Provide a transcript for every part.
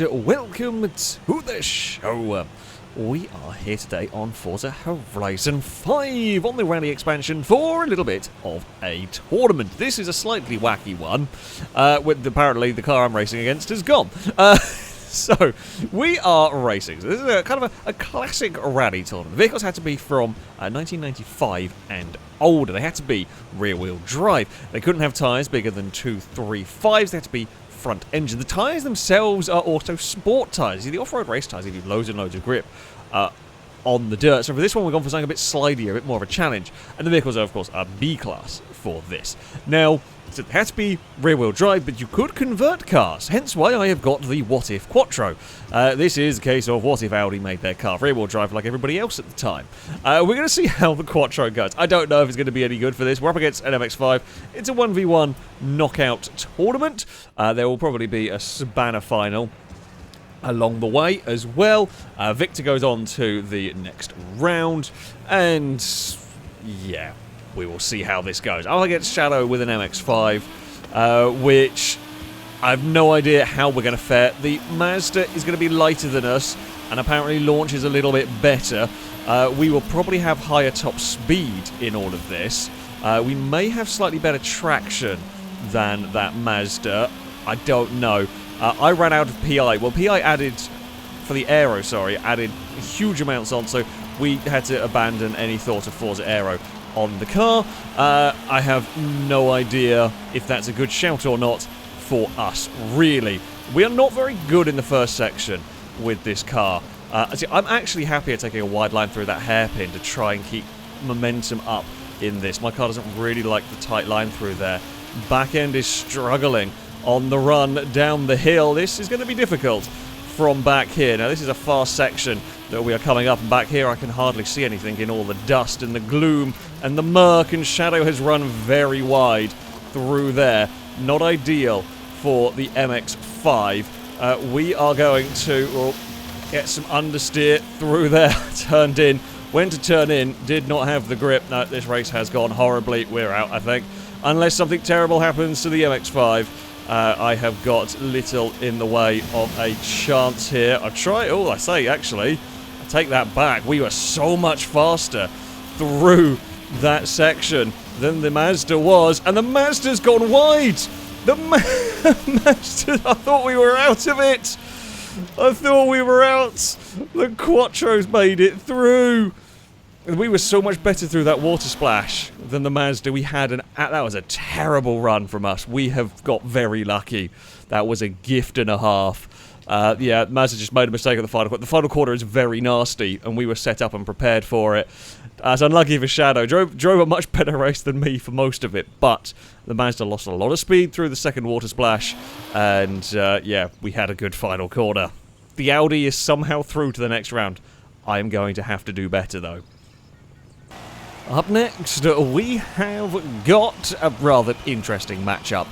and welcome to the show. We are here today on Forza Horizon 5 on the Rally expansion for a little bit of a tournament. This is a slightly wacky one, with apparently the car I'm racing against is gone. So, we are racing. So this is a kind of a classic rally tournament. The vehicles had to be from 1995 and older. They had to be rear-wheel drive. They couldn't have tyres bigger than 235s. They had to be front engine. The tyres themselves are auto sport tyres. The off-road race tyres give you loads and loads of grip on the dirt. So for this one, we've gone for something a bit slidier, a bit more of a challenge. And the vehicles, are, of course, are B-class for this. Now, it has to be rear-wheel drive, but you could convert cars. Hence why I have got the What If Quattro. This is a case of what if Audi made their car rear-wheel drive like everybody else at the time. We're going to see how the Quattro goes. I don't know if it's going to be any good for this. We're up against an MX-5. It's a 1v1 knockout tournament. There will probably be a Spanner final along the way as well. Victor goes on to the next round, and yeah, we will see how this goes. I'll get Shadow with an MX-5, which I have no idea how we're going to fare. The Mazda is going to be lighter than us, and apparently launches a little bit better. We will probably have higher top speed in all of this. We may have slightly better traction than that Mazda. I don't know. I ran out of PI. Well, PI added, for the Aero, sorry, added huge amounts on, so we had to abandon any thought of Forza Aero on the car. I have no idea if that's a good shout or not for us, really. We are not very good in the first section with this car. See, I'm actually happy at taking a wide line through that hairpin to try and keep momentum up in this. My car doesn't really like the tight line through there. Back end is struggling on the run down the hill. This is going to be difficult from back here. Now, this is a fast section that we are coming up, and back here I can hardly see anything in all the dust and the gloom and the murk, and Shadow has run very wide through there. Not ideal for the MX-5. We are going to get some understeer through there. Turned in, went to turn in, did not have the grip. No, this race has gone horribly. We're out, I think. Unless something terrible happens to the MX-5. I have got little in the way of a chance here. I take that back. We were so much faster through that section than the Mazda was, and the Mazda's gone wide. The Mazda, I thought we were out of it. I thought we were out. The Quattro's made it through. We were so much better through that water splash than the Mazda. We had that was a terrible run from us. We have got very lucky. That was a gift and a half. Yeah, Mazda just made a mistake at the final quarter. The final quarter is very nasty, and we were set up and prepared for it. As unlucky for Shadow. Drove a much better race than me for most of it, but the Mazda lost a lot of speed through the second water splash, and yeah, we had a good final quarter. The Audi is somehow through to the next round. I am going to have to do better, though. Up next, we have got a rather interesting matchup.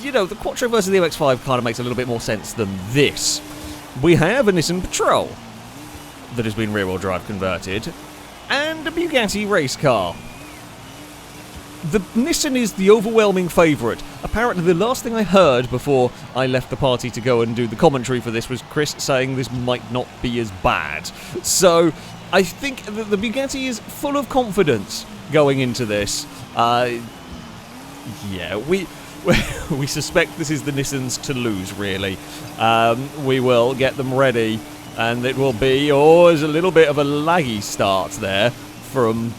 You know, the Quattro versus the MX-5 kind of makes a little bit more sense than this. We have a Nissan Patrol that has been rear-wheel drive converted, and a Bugatti race car. The Nissan is the overwhelming favourite. Apparently, the last thing I heard before I left the party to go and do the commentary for this was Chris saying this might not be as bad. So I think that the Bugatti is full of confidence going into this. Yeah, we suspect this is the Nissans to lose, really. We will get them ready, and it will be, there's a little bit of a laggy start there from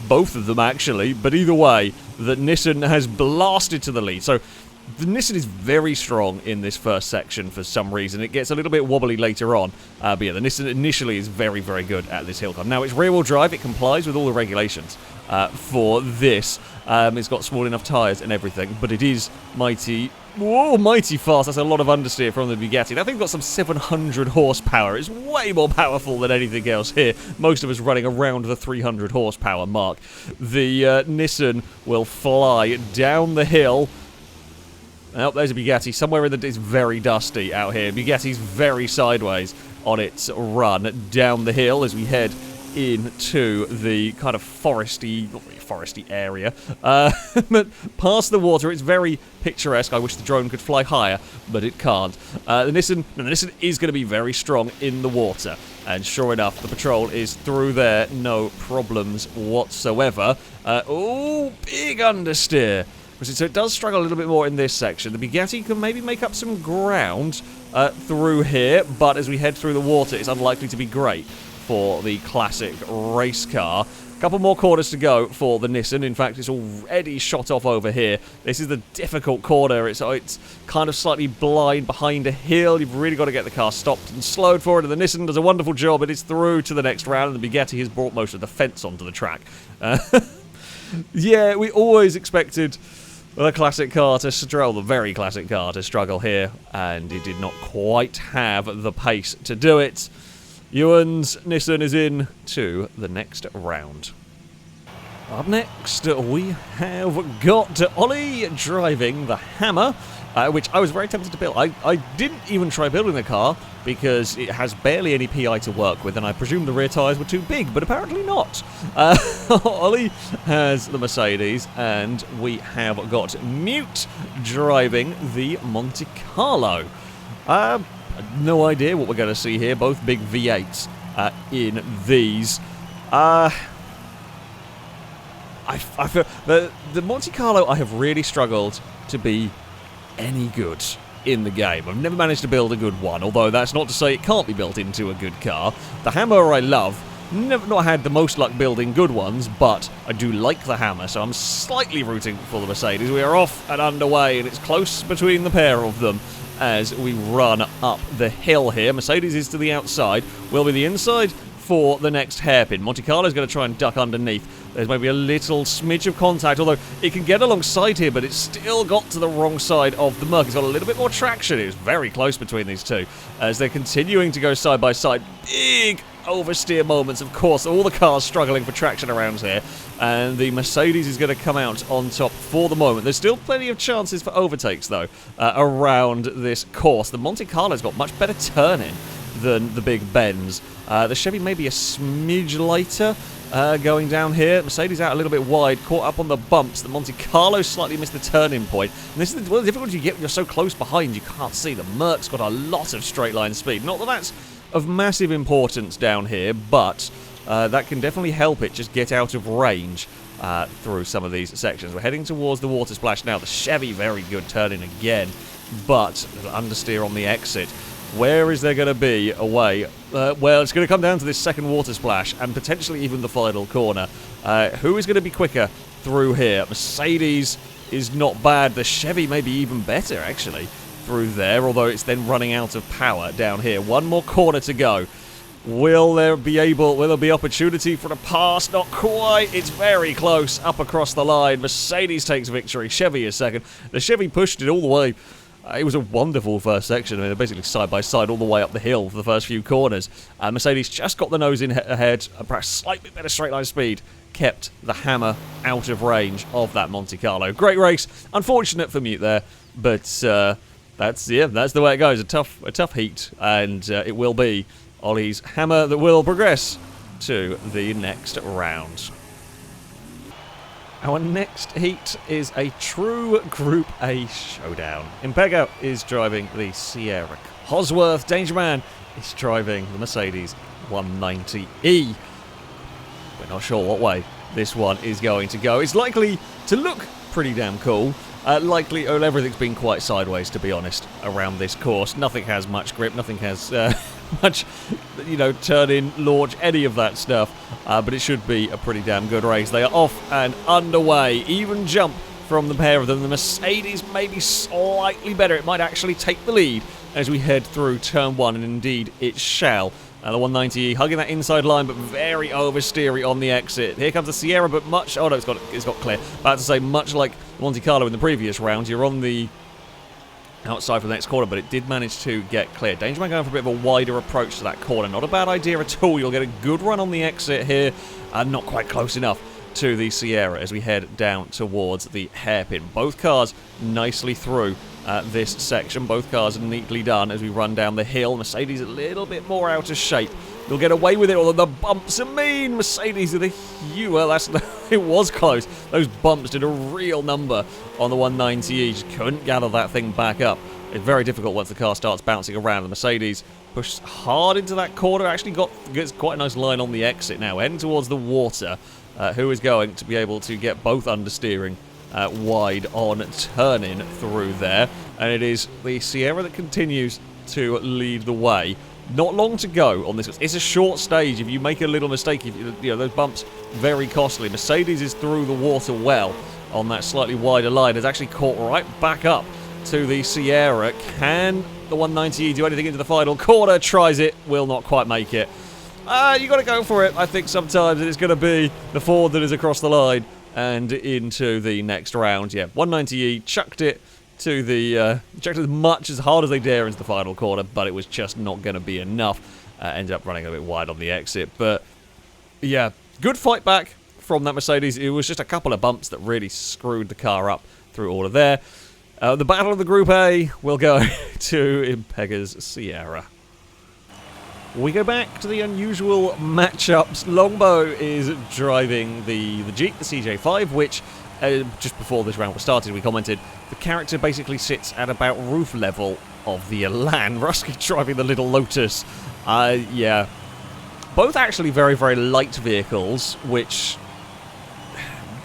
both of them, actually. But either way, the Nissan has blasted to the lead. So the Nissan is very strong in this first section for some reason. It gets a little bit wobbly later on. But yeah, the Nissan initially is very, very good at this hill climb. Now, it's rear-wheel drive. It complies with all the regulations for this. It's got small enough tyres and everything, but it is mighty fast. That's a lot of understeer from the Bugatti. I think it's got some 700 horsepower. It's way more powerful than anything else here. Most of us running around the 300 horsepower mark. The Nissan will fly down the hill. Oh, there's a Bugatti. Somewhere in it's very dusty out here. Bugatti's very sideways on its run down the hill as we head into the kind of foresty, not really foresty area. But past the water, it's very picturesque. I wish the drone could fly higher, but it can't. The Nissan is going to be very strong in the water. And sure enough, the patrol is through there, no problems whatsoever. Oh, big understeer. So it does struggle a little bit more in this section. The Bugatti can maybe make up some ground through here, but as we head through the water, it's unlikely to be great for the classic race car. A couple more corners to go for the Nissan. In fact, it's already shot off over here. This is the difficult corner. It's kind of slightly blind behind a hill. You've really got to get the car stopped and slowed for it, and the Nissan does a wonderful job. It is through to the next round, and the Bugatti has brought most of the fence onto the track. Yeah, we always expected the classic car to struggle, the very classic car to struggle here, and it did not quite have the pace to do it. Ewan's Nissan is in to the next round. Up next, we have got Ollie driving the Hammer, which I was very tempted to build. I didn't even try building the car because it has barely any PI to work with, and I presumed the rear tyres were too big, but apparently not. Ollie has the Mercedes, and we have got Mute driving the Monte Carlo. No idea what we're going to see here. Both big V8s in these. I feel the Monte Carlo, I have really struggled to be any good in the game. I've never managed to build a good one, although that's not to say it can't be built into a good car. The Hammer I love. Never not had the most luck building good ones, but I do like the Hammer, so I'm slightly rooting for the Mercedes. We are off and underway, and it's close between the pair of them as we run up the hill here. Mercedes is to the outside, will be the inside for the next hairpin. Monte Carlo is going to try and duck underneath. There's maybe a little smidge of contact, although it can get alongside here, but it's still got to the wrong side of the murk. It's got a little bit more traction. It was very close between these two as they're continuing to go side by side. Big oversteer moments, of course. All the cars struggling for traction around here, and the Mercedes is going to come out on top for the moment. There's still plenty of chances for overtakes, though, around this course. The Monte Carlo's got much better turning than the big Benz. The Chevy may be a smidge lighter going down here. Mercedes out a little bit wide, caught up on the bumps. The Monte Carlo slightly missed the turning point. And this is one of the difficulties you get when you're so close behind you can't see. The Merc's got a lot of straight line speed. Not that that's of massive importance down here, but that can definitely help it just get out of range through some of these sections. We're heading towards the water splash now. The Chevy, very good turning again, but understeer on the exit. Where is there going to be a way? Well, it's going to come down to this second water splash and potentially even the final corner. Who is going to be quicker through here? Mercedes is not bad. The Chevy may be even better, actually, through there, although it's then running out of power down here. One more corner to go. Will there be opportunity for a pass? Not quite. It's very close up across the line. Mercedes takes victory. Chevy is second. The Chevy pushed it all the way. It was a wonderful first section. I mean, they're basically side by side all the way up the hill for the first few corners. Mercedes just got the nose in ahead, perhaps slightly better straight line speed, kept the Hammer out of range of that Monte Carlo. Great race. Unfortunate for Mute there, but that's the way it goes. A tough heat, and it will be Ollie's Hammer that will progress to the next round. Our next heat is a true Group A showdown. Impego is driving the Sierra Cosworth. Dangerman is driving the Mercedes 190E. We're not sure what way this one is going to go. It's likely to look pretty damn cool. Everything's been quite sideways, to be honest, around this course. Nothing has much grip, nothing has much, turn in, launch, any of that stuff. But it should be a pretty damn good race. They are off and underway. Even jump from the pair of them. The Mercedes may be slightly better. It might actually take the lead as we head through turn one, and indeed it shall. The 190E hugging that inside line, but very oversteery on the exit. Here comes the Sierra, but much... Oh, no, it's got clear. About to say, much like Monte Carlo in the previous round, you're on the outside for the next corner, but it did manage to get clear. Dangerman going for a bit of a wider approach to that corner. Not a bad idea at all. You'll get a good run on the exit here, and not quite close enough to the Sierra as we head down towards the hairpin. Both cars nicely through this section. Both cars are neatly done as we run down the hill. Mercedes a little bit more out of shape They'll get away with it, although the bumps are mean. Mercedes with a huge... Well, it was close. Those bumps did a real number on the 190E. Just couldn't gather that thing back up. It's very difficult once the car starts bouncing around. The Mercedes pushes hard into that corner. Actually gets quite a nice line on the exit now, heading towards the water. Who is going to be able to get both understeering wide on turning through there. And it is the Sierra that continues to lead the way. Not long to go on this. It's a short stage. If you make a little mistake, those bumps, very costly. Mercedes is through the water well on that slightly wider line. It's actually caught right back up to the Sierra. Can the 190E do anything into the final corner? Tries it, will not quite make it. You got to go for it. I think sometimes it's going to be the Ford that is across the line and into the next round. Yeah, 190E chucked it to the chucked as hard as they dare into the final corner, but it was just not going to be enough. Ended up running a bit wide on the exit, but yeah, good fight back from that Mercedes. It was just a couple of bumps that really screwed the car up through all of there. The battle of the Group A will go to Impega's Sierra. We go back to the unusual matchups. Longbow is driving the Jeep, the CJ5, which, just before this round was started, we commented, the character basically sits at about roof level of the Elan. Rusky driving the little Lotus. Yeah. Both actually very, very light vehicles, which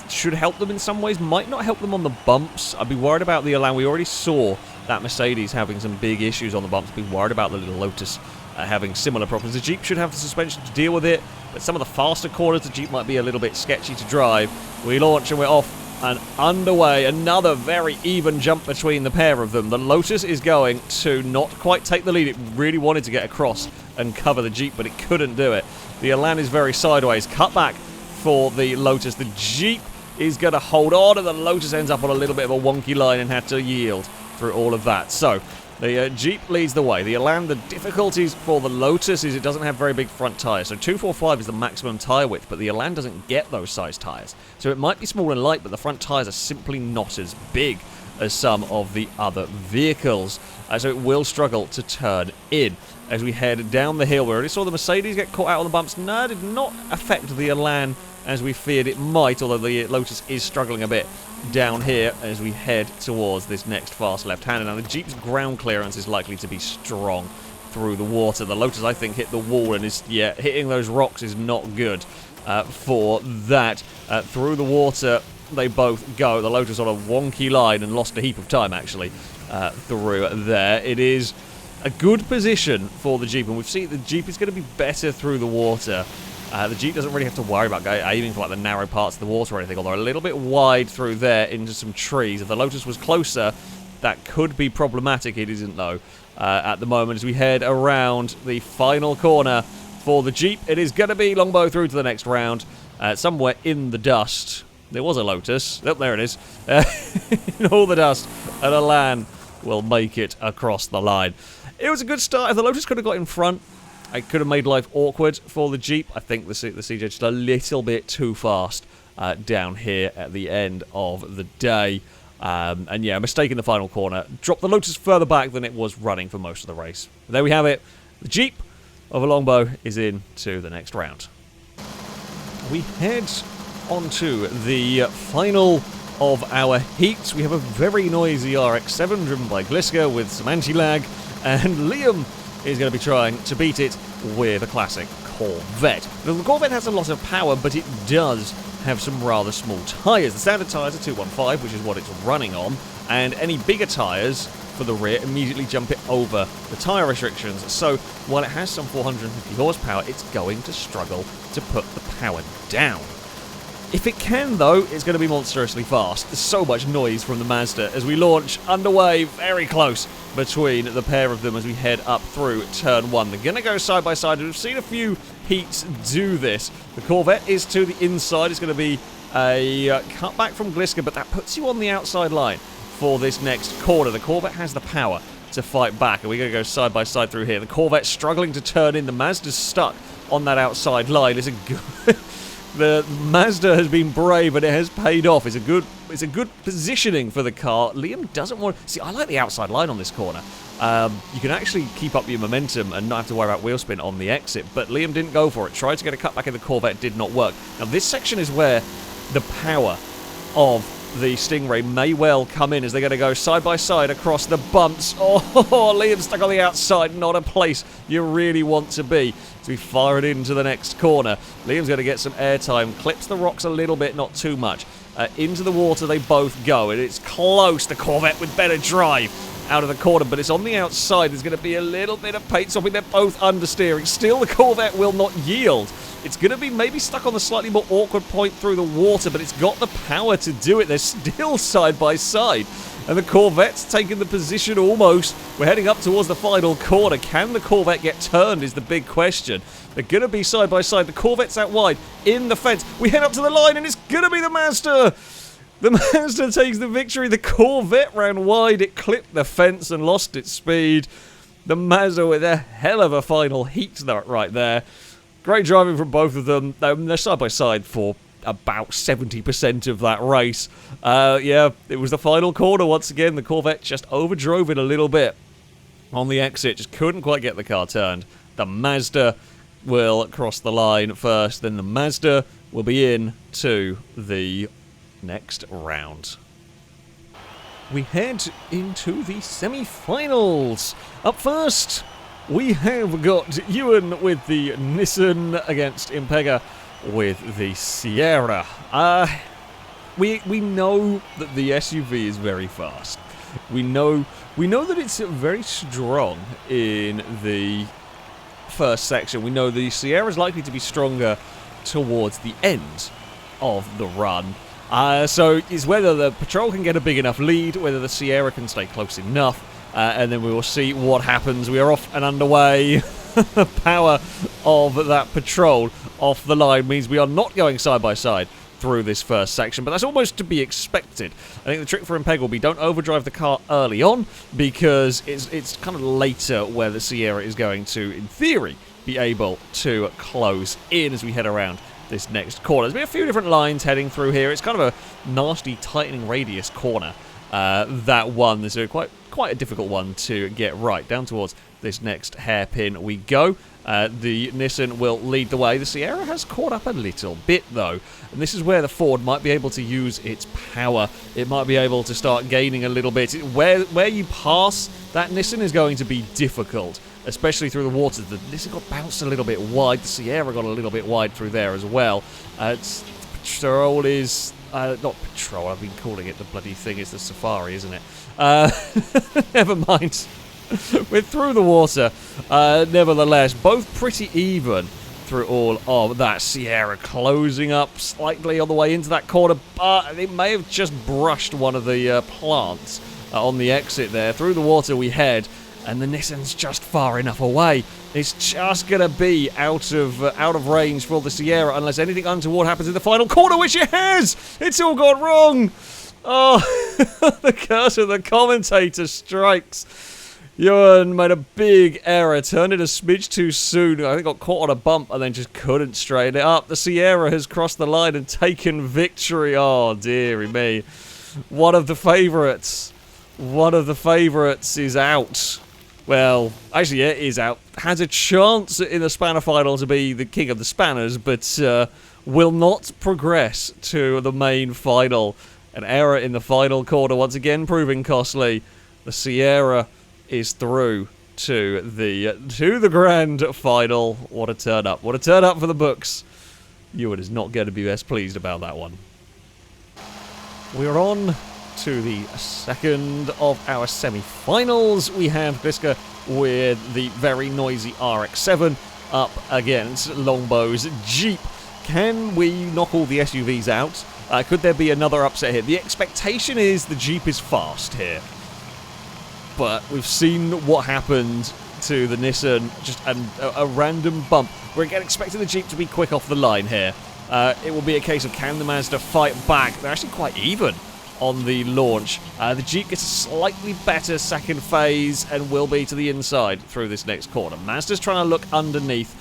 should help them in some ways, might not help them on the bumps. I'd be worried about the Elan. We already saw that Mercedes having some big issues on the bumps. I'd be worried about the little Lotus having similar problems. The Jeep should have the suspension to deal with it, but some of the faster corners, the Jeep might be a little bit sketchy to drive. We launch and we're off and underway. Another very even jump between the pair of them. The Lotus is going to not quite take the lead. It really wanted to get across and cover the Jeep, but it couldn't do it. The Elan is very sideways. Cut back for the Lotus. The Jeep is going to hold on, and the Lotus ends up on a little bit of a wonky line and had to yield through all of that. So the Jeep leads the way. The Elan, the difficulties for the Lotus is it doesn't have very big front tyres. So 245 is the maximum tyre width, but the Elan doesn't get those size tyres. So it might be small and light, but the front tyres are simply not as big as some of the other vehicles. So it will struggle to turn in. As we head down the hill, we already saw the Mercedes get caught out on the bumps. No, it did not affect the Elan as we feared it might, although the Lotus is struggling a bit down here as we head towards this next fast left-hander. Now, the Jeep's ground clearance is likely to be strong through the water. The Lotus, I think, hit the wall and is, yeah, hitting those rocks is not good for that. Through the water, they both go. The Lotus on a wonky line and lost a heap of time, actually, through there. It is a good position for the Jeep, and we've seen the Jeep is going to be better through the water. The Jeep doesn't really have to worry about aiming for like the narrow parts of the water or anything, although a little bit wide through there into some trees. If the Lotus was closer, that could be problematic. It isn't, though, at the moment. As we head around the final corner for the Jeep, it is going to be Longbow through to the next round. Somewhere in the dust, there was a Lotus. Oh, there it is. In all the dust, and Elan will make it across the line. It was a good start. If the Lotus could have got in front, it could have made life awkward for the Jeep. I think the CJ just a little bit too fast down here at the end of the day. And yeah, a mistake in the final corner. Dropped the Lotus further back than it was running for most of the race. But there we have it. The Jeep of a Longbow is in to the next round. We head on to the final of our heats. We have a very noisy RX-7 driven by Gliska with some anti-lag. And Liam is going to be trying to beat it with a classic Corvette. Now, the Corvette has a lot of power, but it does have some rather small tyres. The standard tyres are 215, which is what it's running on, and any bigger tyres for the rear immediately jump it over the tyre restrictions. So while it has some 450 horsepower, it's going to struggle to put the power down. If it can, though, it's going to be monstrously fast. There's so much noise from the Mazda as we launch underway, very close between the pair of them as we head up through turn one. They're going to go side by side. We've seen a few heats do this. The Corvette is to the inside. It's going to be a cutback from Gliska, but that puts you on the outside line for this next corner. The Corvette has the power to fight back, and we're going to go side by side through here. The Corvette struggling to turn in. The Mazda's stuck on that outside line. It's a good... The Mazda has been brave and it has paid off. It's a good positioning for the car. Liam doesn't want... See, I like the outside line on this corner. You can actually keep up your momentum and not have to worry about wheel spin on the exit, but Liam didn't go for it. Tried to get a cut back in the Corvette, did not work. Now, this section is where the power of the Stingray may well come in as they're going to go side by side across the bumps. Oh, Liam stuck on the outside, not a place you really want to be. As we fire it into the next corner, Liam's going to get some airtime, clips the rocks a little bit, not too much. Into the water they both go, and it's close. The Corvette with better drive out of the corner, but it's on the outside. There's going to be a little bit of paint swapping. They're both understeering. Still, the Corvette will not yield. It's going to be maybe stuck on the slightly more awkward point through the water, but it's got the power to do it. They're still side by side, and the Corvette's taking the position almost. We're heading up towards the final corner. Can the Corvette get turned is the big question. They're going to be side by side. The Corvette's out wide in the fence. We head up to the line, and it's going to be the Mazda. The Mazda takes the victory. The Corvette ran wide. It clipped the fence and lost its speed. The Mazda with a hell of a final heat right there. Great driving from both of them. They're side by side for about 70% of that race. Yeah, it was the final corner once again. The Corvette just overdrove it a little bit on the exit. Just couldn't quite get the car turned. The Mazda will cross the line first. Then the Mazda will be in to the next round. We head into the semi-finals. Up first, we have got Ewan with the Nissan against Impega with the Sierra. We know that the SUV is very fast. We know that it's very strong in the first section. We know the Sierra is likely to be stronger towards the end of the run. So it's whether the Patrol can get a big enough lead, whether the Sierra can stay close enough, and then we will see what happens. We are off and underway. The power of that Patrol off the line means we are not going side by side through this first section, but that's almost to be expected. I think the trick for Impeg will be don't overdrive the car early on, because it's kind of later where the Sierra is going to, in theory, be able to close in as we head around this next corner. There's been a few different lines heading through here. It's kind of a nasty tightening radius corner. That one is quite a difficult one to get right. Down towards this next hairpin we go. The Nissan will lead the way. The Sierra has caught up a little bit though, and this is where the Ford might be able to use its power. It might be able to start gaining a little bit. Where you pass that Nissan is going to be difficult, especially through the water. The Nissan got bounced a little bit wide. The Sierra got a little bit wide through there as well. Patrol is... not Patrol, I've been calling it the bloody thing. It's the Safari, isn't it? Never mind. We're through the water. Nevertheless, both pretty even through all of that. Sierra closing up slightly on the way into that corner, but it may have just brushed one of the plants on the exit there. Through the water we head, and the Nissan's just far enough away. It's just going to be out of range for the Sierra unless anything untoward happens in the final corner, which it has! It's all gone wrong! Oh, the curse of the commentator strikes. Ewan made a big error, turned it a smidge too soon. I think got caught on a bump and then just couldn't straighten it up. The Sierra has crossed the line and taken victory. Oh, dearie me. One of the favourites is out. Well, actually, yeah, it is out. Has a chance in the Spanner final to be the king of the Spanners, but will not progress to the main final. An error in the final corner, once again proving costly. The Sierra is through to the grand final. What a turn up. What a turn up for the books. Ewan is not going to be best pleased about that one. We're on to the second of our semi-finals. We have Gliska with the very noisy RX-7 up against Longbow's Jeep. Can we knock all the SUVs out? Could there be another upset here? The expectation is the Jeep is fast here, but we've seen what happened to the Nissan, just a random bump. We're again expecting the Jeep to be quick off the line here. It will be a case of can the Mazda fight back. They're actually quite even on the launch. The Jeep gets a slightly better second phase and will be to the inside through this next corner. Mazda's trying to look underneath.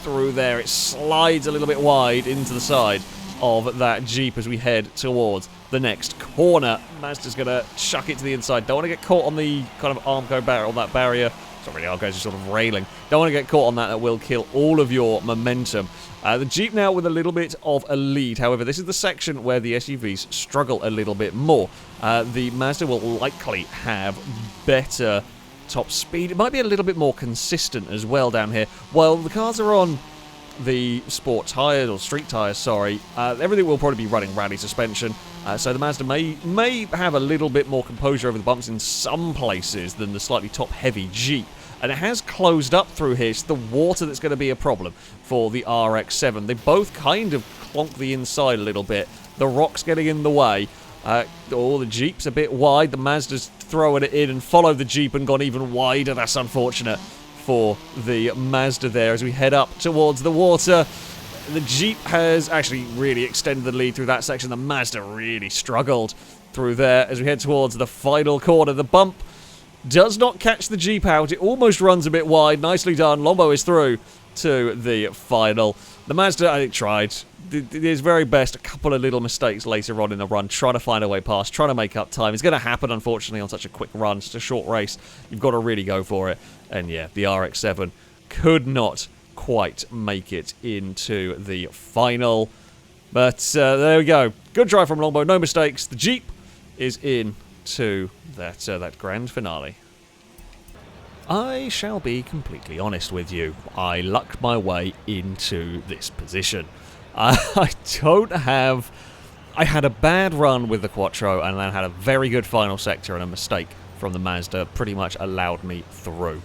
through there. It slides a little bit wide into the side of that Jeep as we head towards the next corner. Mazda's going to chuck it to the inside. Don't want to get caught on the kind of Armco barrier, on that barrier. It's not really Armco, it's just sort of railing. Don't want to get caught on that. That will kill all of your momentum. The Jeep now with a little bit of a lead. However, this is the section where the SUVs struggle a little bit more. The Mazda will likely have better top speed. It might be a little bit more consistent as well down here. While the cars are on the sport tyres, or street tyres, sorry, everything will probably be running rally suspension. So the Mazda may have a little bit more composure over the bumps in some places than the slightly top-heavy Jeep. And it has closed up through here. It's the water that's going to be a problem for the RX-7. They both kind of clonk the inside a little bit. The rock's getting in the way. The Jeep's a bit wide. The Mazda's throwing it in and followed the Jeep and gone even wider. That's unfortunate for the Mazda there as we head up towards the water. The Jeep has actually really extended the lead through that section. The Mazda really struggled through there as we head towards the final corner. The bump does not catch the Jeep out. It almost runs a bit wide. Nicely done. Lombo is through to the final. The Mazda, I think, tried. Did his very best. A couple of little mistakes later on in the run, trying to find a way past, trying to make up time. It's going to happen, unfortunately, on such a quick run. It's a short race. You've got to really go for it. And yeah, the RX-7 could not quite make it into the final. But there we go. Good drive from Lombo. No mistakes. The Jeep is in to that grand finale. I shall be completely honest with you. I lucked my way into this position. I had a bad run with the Quattro and then had a very good final sector, and a mistake from the Mazda pretty much allowed me through.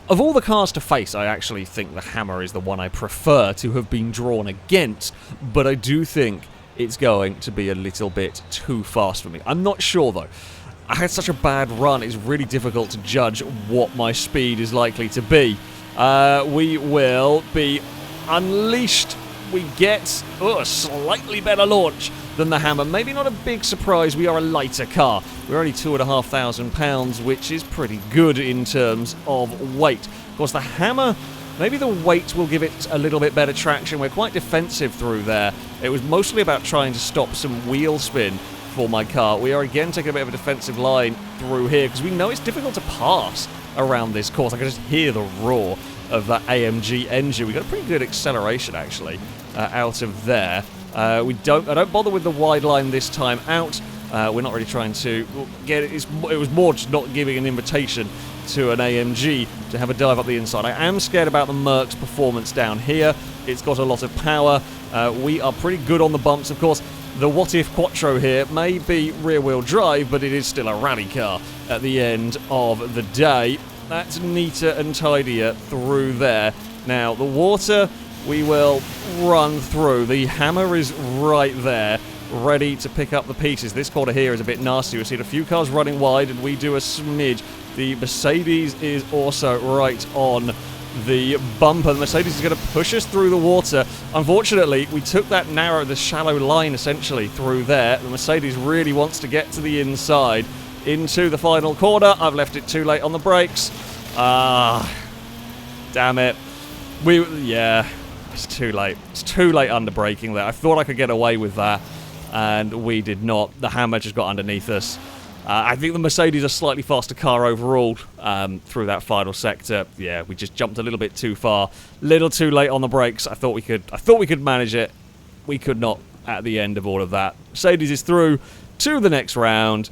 Of all the cars to face, I actually think the Hammer is the one I prefer to have been drawn against, but I do think it's going to be a little bit too fast for me. I'm not sure, though. I had such a bad run, it's really difficult to judge what my speed is likely to be. We will be unleashed. We get a slightly better launch than the Hammer. Maybe not a big surprise, we are a lighter car. We're only £2,500, which is pretty good in terms of weight. Of course, the Hammer, maybe the weight will give it a little bit better traction. We're quite defensive through there. It was mostly about trying to stop some wheel spin for my car. We are again taking a bit of a defensive line through here because we know it's difficult to pass around this course. I can just hear the roar of that AMG engine. We got a pretty good acceleration actually out of there. I don't bother with the wide line this time out. We're not really trying to get it. It was more just not giving an invitation to an AMG to have a dive up the inside. I am scared about the Merc's performance down here. It's got a lot of power. We are pretty good on the bumps, of course. The What If Quattro here may be rear-wheel drive, but it is still a rally car at the end of the day. That's neater and tidier through there. Now, the water we will run through. The Hammer is right there, ready to pick up the pieces. This corner here is a bit nasty. We've seen a few cars running wide, and we do a smidge. The Mercedes is also right on the bumper. The Mercedes is going to push us through the water. Unfortunately, we took that the shallow line essentially through there. The Mercedes really wants to get to the inside into the final corner. I've left it too late on the brakes. Damn it. It's too late. It's too late under braking there. I thought I could get away with that, and we did not. The Hammer just got underneath us. I think the Mercedes is a slightly faster car overall through that final sector. Yeah, we just jumped a little bit too far, little too late on the brakes. I thought we could manage it. We could not at the end of all of that. Mercedes is through to the next round.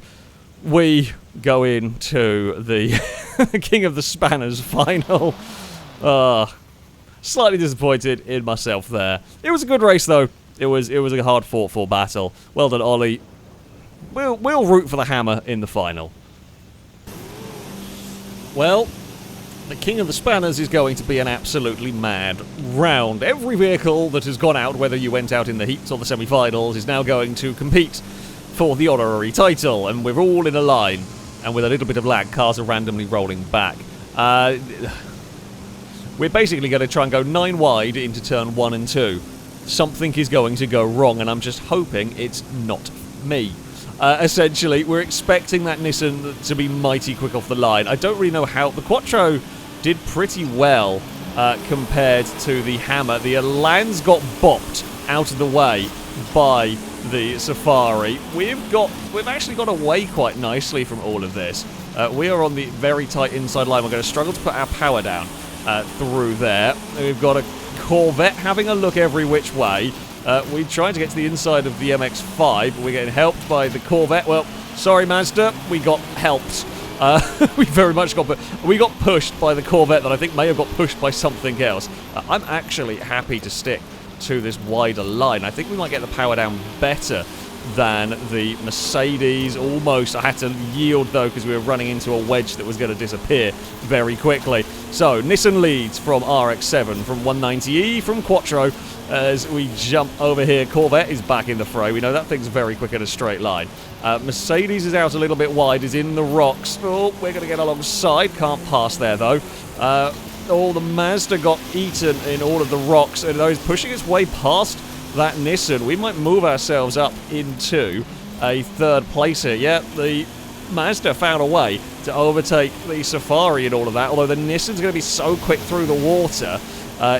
We go into the King of the Spanners final. Slightly disappointed in myself there. It was a good race though. It was a hard fought for battle. Well done, Ollie. We'll root for the Hammer in the final. Well, the King of the Spanners is going to be an absolutely mad round. Every vehicle that has gone out, whether you went out in the heats or the semi-finals, is now going to compete for the honorary title, and we're all in a line. And with a little bit of lag, cars are randomly rolling back. We're basically going to try and go 9 wide into turn 1 and 2. Something is going to go wrong, and I'm just hoping it's not me. Essentially, we're expecting that Nissan to be mighty quick off the line. I don't really know how. The Quattro did pretty well compared to the Hammer. The Elan's got bopped out of the way by the Safari. We've actually got away quite nicely from all of this. We are on the very tight inside line. We're going to struggle to put our power down through there. We've got a Corvette having a look every which way. We're trying to get to the inside of the MX-5, but we're getting helped by the Corvette. Well, sorry, Mazda, we got helped. We very much we got pushed by the Corvette that I think may have got pushed by something else. I'm actually happy to stick to this wider line. I think we might get the power down better than the Mercedes. Almost. I had to yield, though, because we were running into a wedge that was going to disappear very quickly. So, Nissan leads from RX-7, from 190E, from Quattro, as we jump over here. Corvette is back in the fray. We know that thing's very quick in a straight line. Mercedes is out a little bit wide, is in the rocks. Oh, we're going to get alongside. Can't pass there, though. The Mazda got eaten in all of the rocks, and those pushing its way past that Nissan. We might move ourselves up into a third place here. Yeah, the Mazda found a way to overtake the Safari in all of that, although the Nissan's going to be so quick through the water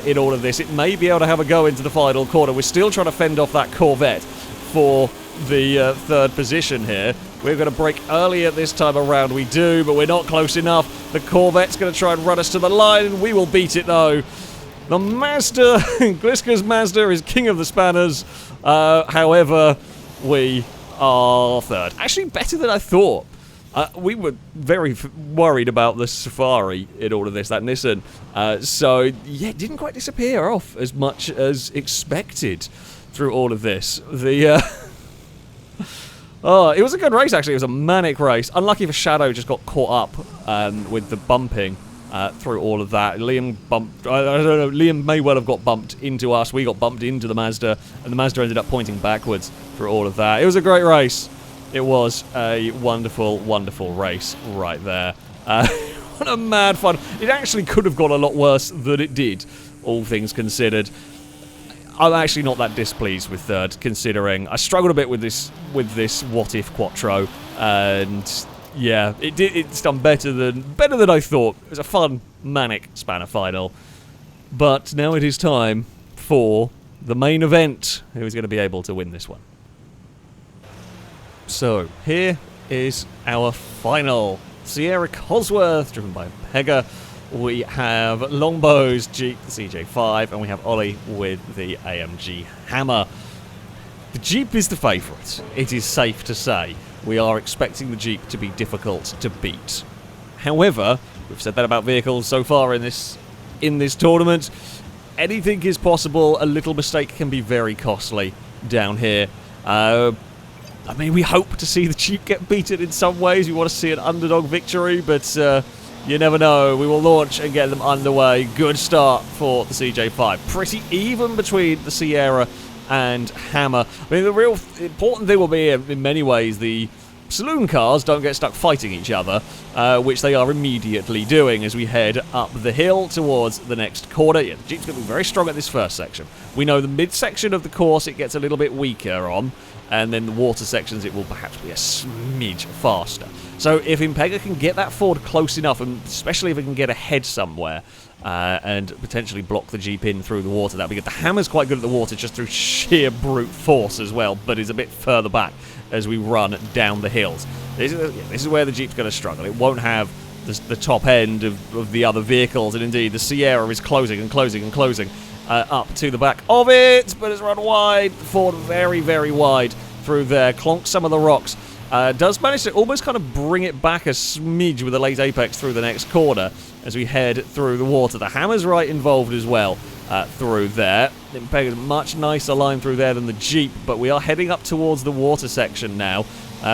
in all of this. It may be able to have a go into the final corner. We're still trying to fend off that Corvette for the third position here. We're going to brake earlier this time around. We do, but we're not close enough. The Corvette's going to try and run us to the line, and we will beat it, though. The Mazda, Gliska's Mazda is king of the spanners. However, we are third. Actually, better than I thought. We were very worried about the Safari in all of this, that Nissan. So, yeah, it didn't quite disappear off as much as expected through all of this. It was a good race, actually. It was a manic race. Unlucky for Shadow just got caught up with the bumping through all of that. Liam bumped... I don't know, Liam may well have got bumped into us. We got bumped into the Mazda, and the Mazda ended up pointing backwards through all of that. It was a great race. It was a wonderful, wonderful race right there. What a mad fun. It actually could have gone a lot worse than it did, all things considered. I'm actually not that displeased with third, considering I struggled a bit with this What If Quattro, and yeah, it's done better than I thought. It was a fun, manic spanner final, but now it is time for the main event. Who is going to be able to win this one? So here is our final. Sierra Cosworth, driven by Pega. We have Longbows Jeep, the CJ5, and we have Ollie with the AMG Hammer. The Jeep is the favourite, it is safe to say. We are expecting the Jeep to be difficult to beat. However, we've said that about vehicles so far in this tournament. Anything is possible. A little mistake can be very costly down here. I mean, we hope to see the Jeep get beaten in some ways. We want to see an underdog victory, but you never know. We will launch and get them underway. Good start for the CJ5. Pretty even between the Sierra and Hammer. I mean, the real important thing will be, in many ways, the saloon cars don't get stuck fighting each other, which they are immediately doing as we head up the hill towards the next corner. Yeah, the Jeep's going to be very strong at this first section. We know the mid-section of the course it gets a little bit weaker on, and then the water sections it will perhaps be a smidge faster. So if Impega can get that forward close enough, and especially if it can get ahead somewhere, and potentially block the Jeep in through the water, that'd be good. The Hammer's quite good at the water just through sheer brute force as well, but is a bit further back as we run down the hills. This is where the Jeep's going to struggle. It won't have the top end of the other vehicles, and indeed the Sierra is closing and closing and closing up to the back of it, but it's run wide. Ford very, very wide through there, clonks some of the rocks. Does manage to almost kind of bring it back a smidge with a late apex through the next corner as we head through the water. The Hammer's right involved as well through there. Impega's much nicer line through there than the Jeep, but we are heading up towards the water section now,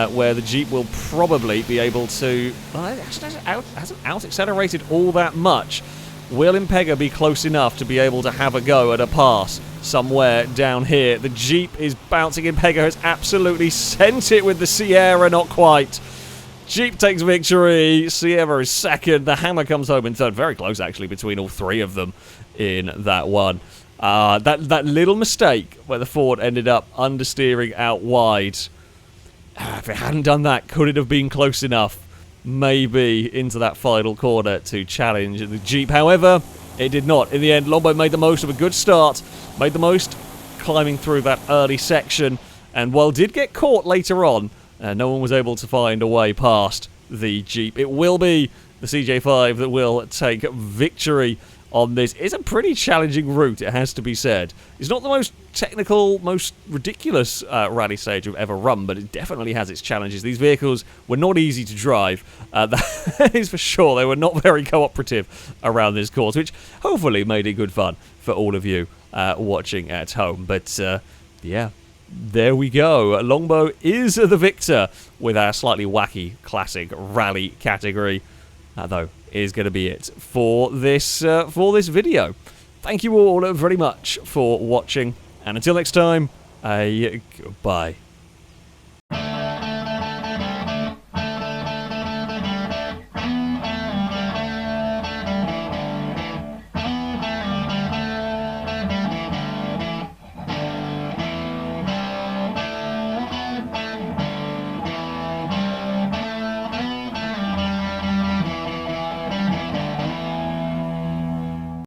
where the Jeep will probably be able to... Well, it actually hasn't out-accelerated all that much. Will Impega be close enough to be able to have a go at a pass somewhere down here? The Jeep is bouncing. Impega has absolutely sent it with the Sierra, not quite. Jeep takes victory. Sierra is second. The Hammer comes home in third. Very close, actually, between all three of them in that one. That little mistake where the Ford ended up understeering out wide. If it hadn't done that, could it have been close enough? Maybe into that final corner to challenge the Jeep. However, It did not. In the end, Longbow made the most of a good start, made the most climbing through that early section, and while did get caught later on, no one was able to find a way past the Jeep. It will be the CJ5 that will take victory on this. It's a pretty challenging route, it has to be said. It's not the most technical, most ridiculous rally stage we've ever run, but it definitely has its challenges. These vehicles were not easy to drive, that is for sure. They were not very cooperative around this course, which hopefully made it good fun for all of you watching at home. But yeah, there we go. Longbow is the victor with our slightly wacky classic rally category. That, though, is going to be it for this video. Thank you all very much for watching, and until next time, goodbye.